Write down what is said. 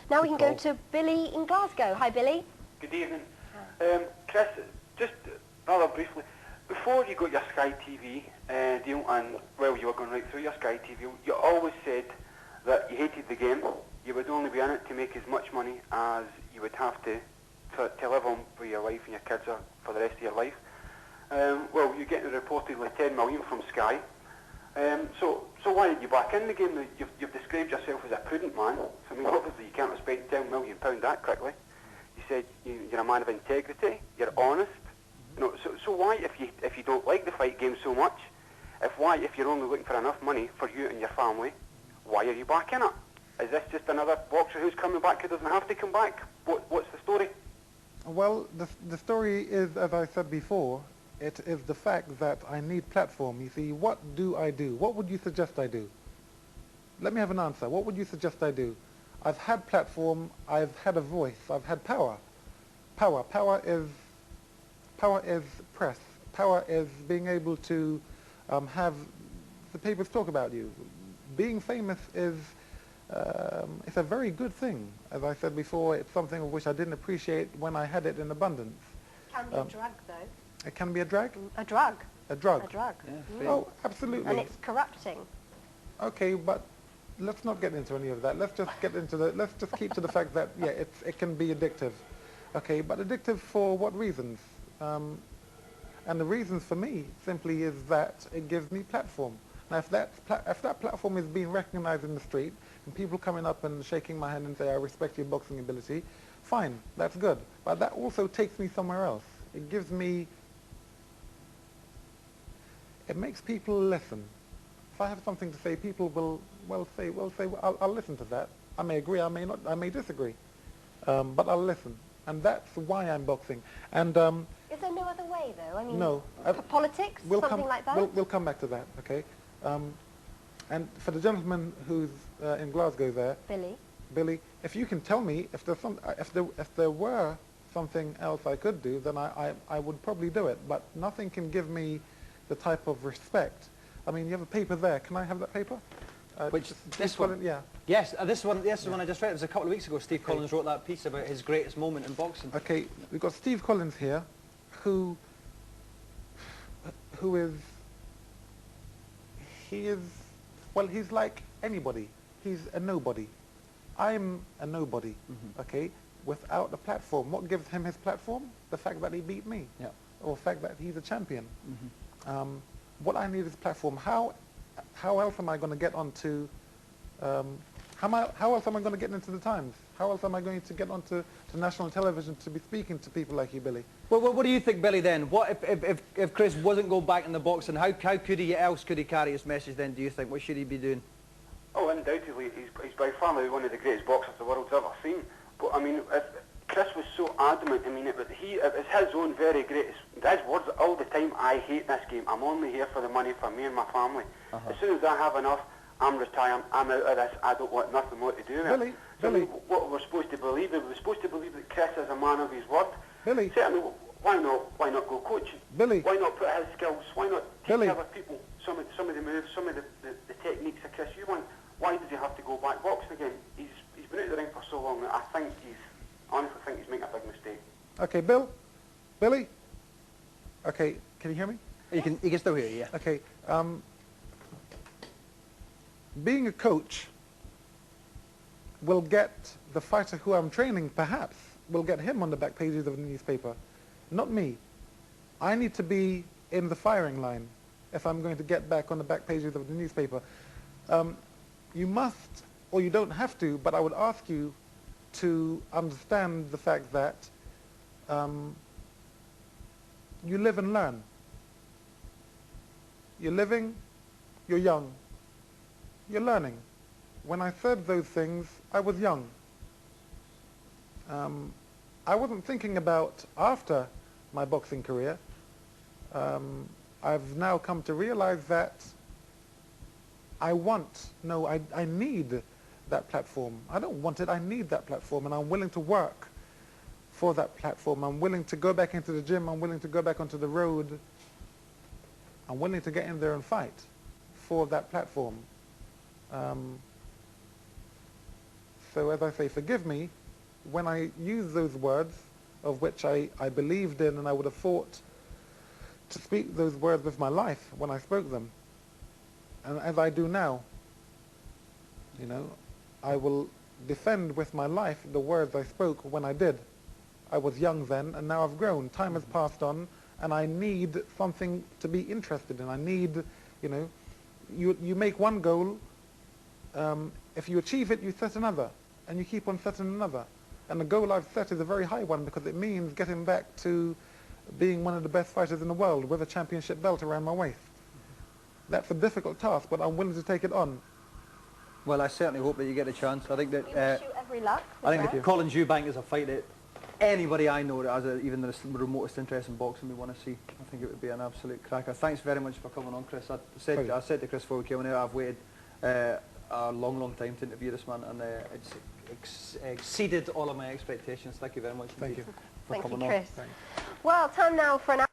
Now we can go to Billy in Glasgow. Hi, Billy. Good evening. Chris, just rather briefly, before you got your Sky TV deal, and well, you were going right through your Sky TV, you always said that you hated the game. You would only be in it to make as much money as you would have to live on with your wife and your kids for the rest of your life. Well, you're getting reportedly 10 million from Sky. So why are you back in the game? You've described yourself as a prudent man. So, I mean, obviously you can't have spent £10 million that quickly. You said you're a man of integrity. You're honest. So why, if you don't like the fight game so much, if you're only looking for enough money for you and your family, why are you back in it? Is this just another boxer who's coming back who doesn't have to come back? What's the story? Well, the story is, as I said before, it is the fact that I need platform. You see, what do I do? What would you suggest I do? Let me have an answer. What would you suggest I do? I've had platform, I've had a voice, I've had power. Power is press. Power is being able to have the papers talk about you. Being famous is it's a very good thing. As I said before, it's something of which I didn't appreciate when I had it in abundance. Can be a drug, though. It can be a drag? A drug. A drug? A drug. Yeah, oh, absolutely. And it's corrupting. Okay, but let's not get into any of that. Let's just get into the, let's just keep to the fact that, yeah, it can be addictive. Okay, but addictive for what reasons? And the reasons for me simply is that it gives me platform. Now, if that platform is being recognized in the street, and people coming up and shaking my hand and say, I respect your boxing ability, fine, that's good. But that also takes me somewhere else. It gives me, it makes people listen. If I have something to say, people will say, I'll listen to that. I may agree, I may not, I may disagree. But I'll listen. And that's why I'm boxing. And is there no other way, though? I mean, no. Politics, something like that? We'll come back to that, okay? And for the gentleman who's in Glasgow there, Billy, if you can tell me if there's if there were something else I could do, then I would probably do it. But nothing can give me the type of respect. I mean, you have a paper there. Can I have that paper? Which, this one? Yeah. Yes, this one. Yes, the one I just read. It was a couple of weeks ago. Steve Collins wrote that piece about his greatest moment in boxing. Okay, we've got Steve Collins here, who is, well, he's like anybody. He's a nobody. I'm a nobody, okay, without a platform. What gives him his platform? The fact that he beat me, or the fact that he's a champion. What I need is platform. How else am I going to get onto, how else am I going to get into the Times? How else am I going to get onto national television to be speaking to people like you, Billy? Well, what do you think, Billy, then? What if Chris wasn't going back in the boxing, how could he else could he carry his message then, do you think? What should he be doing? Oh, undoubtedly, he's by far one of the greatest boxers the world's ever seen. But, I mean, if Chris was so adamant, I mean, it was his own very greatest, his words all the time, I hate this game, I'm only here for the money for me and my family. As soon as I have enough, I'm retiring, I'm out of this, I don't want nothing more to do with it. Billy. What we're supposed to believe, we're supposed to believe that Chris is a man of his word. Billy. Certainly, why not go coaching? Billy. Why not put his skills, why not teach Billy. other people some of the moves, some of the techniques of Chris Eubank? Why does he have to go back boxing again? He's been out of the ring for so long that I honestly think he's making a big mistake. Okay, Billy? Okay, can you hear me? You can still hear you, yeah. Okay, being a coach will get the fighter who I'm training, perhaps, will get him on the back pages of the newspaper, not me. I need to be in the firing line if I'm going to get back on the back pages of the newspaper. You must, or you don't have to, but I would ask you to understand the fact that you live and learn. You're living, you're young, you're learning. When I said those things, I was young. I wasn't thinking about after my boxing career. I've now come to realize that I need that platform. I don't want it, I need that platform, and I'm willing to work for that platform. I'm willing to go back into the gym, I'm willing to go back onto the road. I'm willing to get in there and fight for that platform. So as I say, forgive me, when I use those words, of which I believed in and I would have fought to speak those words with my life when I spoke them, and as I do now, you know, I will defend with my life the words I spoke when I did. I was young then, and now I've grown. Time has passed on, and I need something to be interested in. I need, you know, you make one goal, if you achieve it, you set another, and you keep on setting another. And the goal I've set is a very high one, because it means getting back to being one of the best fighters in the world with a championship belt around my waist. That's a difficult task, but I'm willing to take it on. Well, I certainly hope that you get a chance. I think that We wish you every luck. I think that Chris Eubank is a fight that anybody I know that has even the remotest interest in boxing we want to see. I think it would be an absolute cracker. Thanks very much for coming on, Chris. I said to Chris before we came on here, I've waited a long time to interview this man, and it's exceeded all of my expectations. Thank you very much. Thank you. For coming Thank you, Chris. Thanks. Well, time now for an